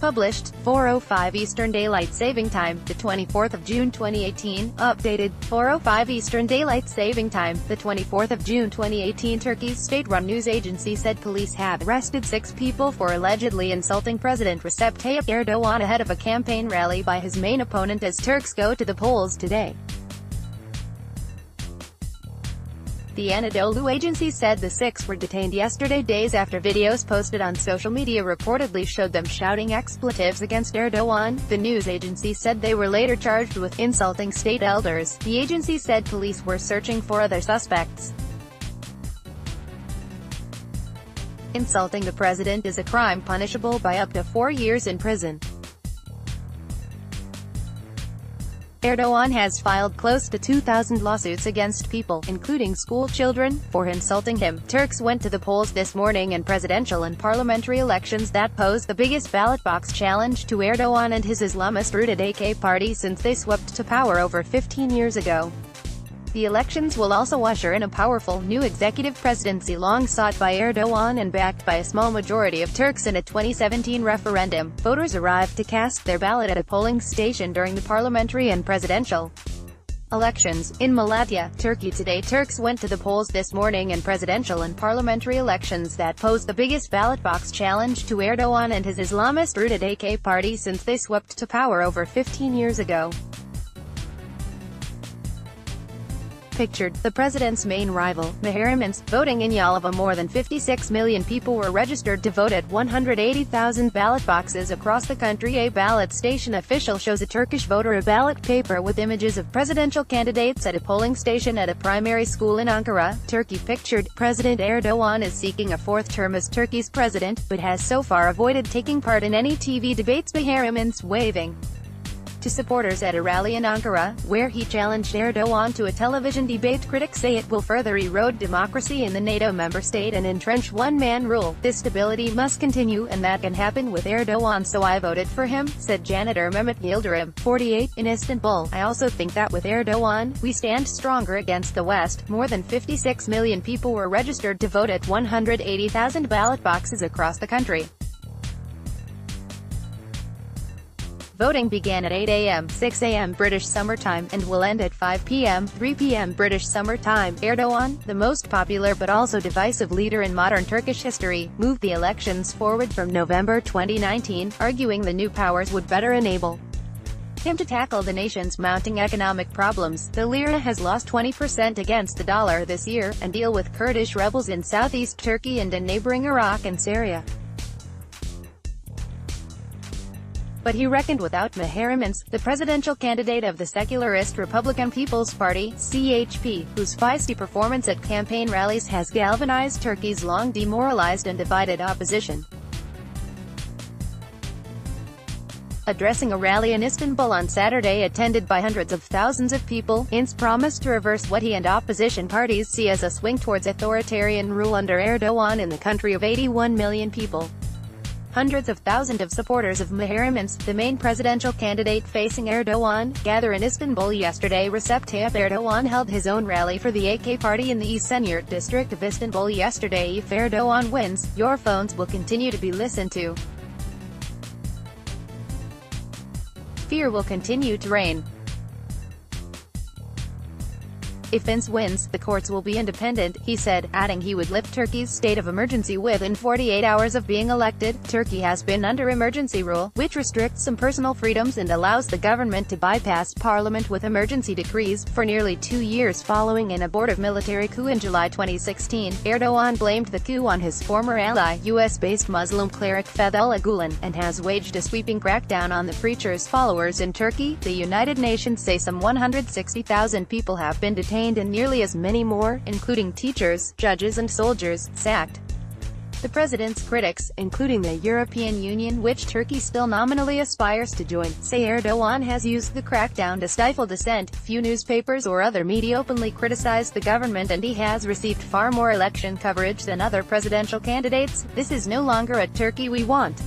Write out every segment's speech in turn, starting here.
Published, 4:05 Eastern Daylight Saving Time, the 24th of June 2018. Updated, 4:05 Eastern Daylight Saving Time, the 24th of June 2018. Turkey's state-run news agency said police have arrested 6 people for allegedly insulting President Recep Tayyip Erdogan ahead of a campaign rally by his main opponent as Turks go to the polls today. The Anadolu agency said the 6 were detained yesterday, days after videos posted on social media reportedly showed them shouting expletives against Erdogan. The news agency said they were later charged with insulting state elders. The agency said police were searching for other suspects. Insulting the president is a crime punishable by up to 4 years in prison. Erdogan has filed close to 2,000 lawsuits against people, including school children, for insulting him. Turks went to the polls this morning in presidential and parliamentary elections that pose the biggest ballot box challenge to Erdogan and his Islamist-rooted AK party since they swept to power over 15 years ago. The elections will also usher in a powerful, new executive presidency long sought by Erdogan and backed by a small majority of Turks in a 2017 referendum. Voters arrived to cast their ballot at a polling station during the parliamentary and presidential elections. In Malatya, Turkey today, Turks went to the polls this morning in presidential and parliamentary elections that pose the biggest ballot box challenge to Erdogan and his Islamist-rooted AK party since they swept to power over 15 years ago. Pictured, the president's main rival, Muharrem, voting in Yalova. More than 56 million people were registered to vote at 180,000 ballot boxes across the country. A ballot station official shows a Turkish voter a ballot paper with images of presidential candidates at a polling station at a primary school in Ankara, Turkey. Pictured, President Erdogan is seeking a 4th term as Turkey's president, but has so far avoided taking part in any TV debates. Muharrem waving to supporters at a rally in Ankara, where he challenged Erdogan to a television debate. Critics say it will further erode democracy in the NATO member state and entrench one-man rule. This stability must continue, and that can happen with Erdogan, so I voted for him, said janitor Mehmet Yildirim, 48, in Istanbul. I also think that with Erdogan, we stand stronger against the West. More than 56 million people were registered to vote at 180,000 ballot boxes across the country. Voting began at 8 a.m., 6 a.m. British Summer Time, and will end at 5 p.m., 3 p.m. British Summer Time. Erdogan, the most popular but also divisive leader in modern Turkish history, moved the elections forward from November 2019, arguing the new powers would better enable him to tackle the nation's mounting economic problems. The lira has lost 20% against the dollar this year, and deal with Kurdish rebels in southeast Turkey and in neighboring Iraq and Syria. But he reckoned without Muharrem, the presidential candidate of the secularist Republican People's Party, CHP, whose feisty performance at campaign rallies has galvanized Turkey's long demoralized and divided opposition. Addressing a rally in Istanbul on Saturday attended by hundreds of thousands of people, Ince promised to reverse what he and opposition parties see as a swing towards authoritarian rule under Erdogan in the country of 81 million people. Hundreds of thousands of supporters of Muharrem, the main presidential candidate facing Erdogan, gather in Istanbul yesterday. Recep Tayyip Erdogan held his own rally for the AK party in the Esenyurt district of Istanbul yesterday. If Erdogan wins, your phones will continue to be listened to. Fear will continue to reign. If Ince wins, the courts will be independent, he said, adding he would lift Turkey's state of emergency within 48 hours of being elected. Turkey has been under emergency rule, which restricts some personal freedoms and allows the government to bypass parliament with emergency decrees, for nearly 2 years following an abortive military coup in July 2016. Erdogan blamed the coup on his former ally, US-based Muslim cleric Fethullah Gulen, and has waged a sweeping crackdown on the preacher's followers in Turkey. The United Nations say some 160,000 people have been detained and nearly as many more, including teachers, judges and soldiers, sacked. The president's critics, including the European Union, which Turkey still nominally aspires to join, say Erdogan has used the crackdown to stifle dissent. Few newspapers or other media openly criticize the government, and he has received far more election coverage than other presidential candidates. This is no longer a Turkey we want.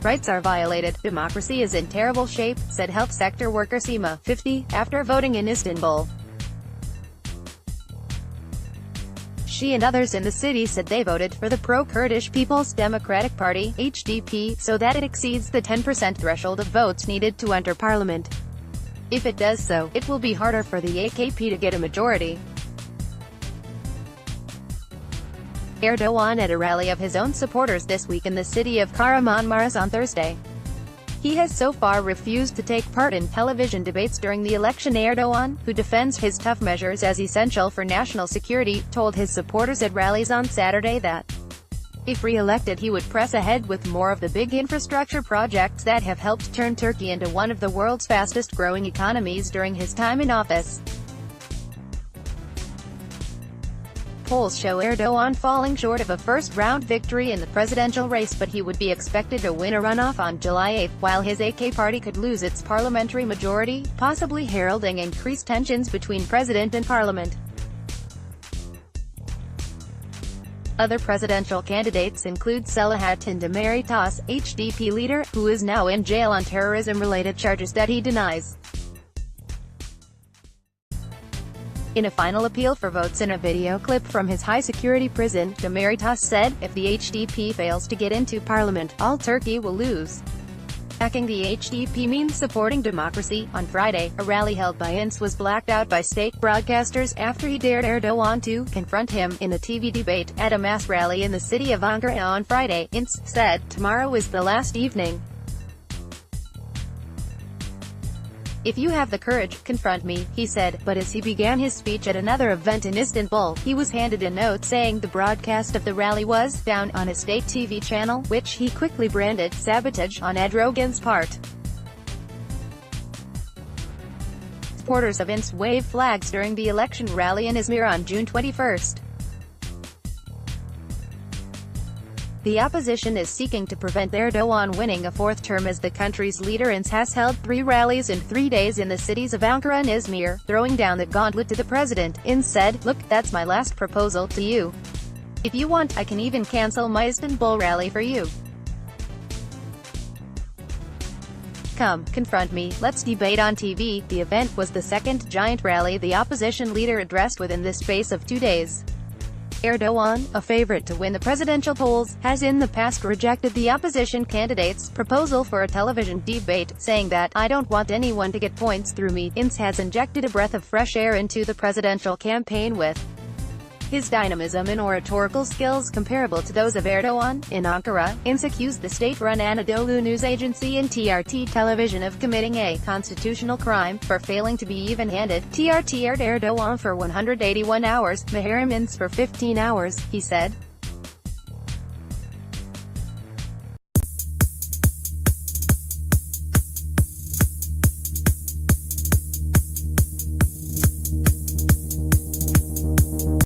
Rights are violated, democracy is in terrible shape, said health sector worker Sima, 50, after voting in Istanbul. She and others in the city said they voted for the pro-Kurdish People's Democratic Party (HDP) so that it exceeds the 10% threshold of votes needed to enter parliament. If it does so, it will be harder for the AKP to get a majority. Erdogan at a rally of his own supporters this week in the city of Kahramanmaraş on Thursday. He has so far refused to take part in television debates during the election. Erdogan, who defends his tough measures as essential for national security, told his supporters at rallies on Saturday that, if re-elected, he would press ahead with more of the big infrastructure projects that have helped turn Turkey into one of the world's fastest-growing economies during his time in office. Polls show Erdogan falling short of a first-round victory in the presidential race, but he would be expected to win a runoff on July 8, while his AK party could lose its parliamentary majority, possibly heralding increased tensions between president and parliament. Other presidential candidates include Selahattin Demirtas, HDP leader, who is now in jail on terrorism-related charges that he denies. In a final appeal for votes in a video clip from his high-security prison, Demirtas said, if the HDP fails to get into parliament, all Turkey will lose. Backing the HDP means supporting democracy. On Friday, a rally held by Ince was blacked out by state broadcasters after he dared Erdogan to confront him in a TV debate. At a mass rally in the city of Ankara on Friday, Ince said, tomorrow is the last evening. If you have the courage, confront me, he said, but as he began his speech at another event in Istanbul, he was handed a note saying the broadcast of the rally was down on a state TV channel, which he quickly branded sabotage on Erdogan's part. Supporters of Ince waved flags during the election rally in Izmir on June 21. The opposition is seeking to prevent Erdogan winning a fourth term as the country's leader. Ince has held 3 rallies in 3 days in the cities of Ankara and Izmir, throwing down the gauntlet to the president. Ince said, look, that's my last proposal to you. If you want, I can even cancel my Istanbul rally for you. Come, confront me, let's debate on TV. The event was the second giant rally the opposition leader addressed within the space of 2 days. Erdogan, a favorite to win the presidential polls, has in the past rejected the opposition candidate's proposal for a television debate, saying that, I don't want anyone to get points through me. Ince has injected a breath of fresh air into the presidential campaign with his dynamism and oratorical skills comparable to those of Erdogan. In Ankara, Ince accused the state-run Anadolu news agency and TRT television of committing a constitutional crime for failing to be even-handed. TRT aired Erdogan for 181 hours, Muharrem Ince for 15 hours, he said.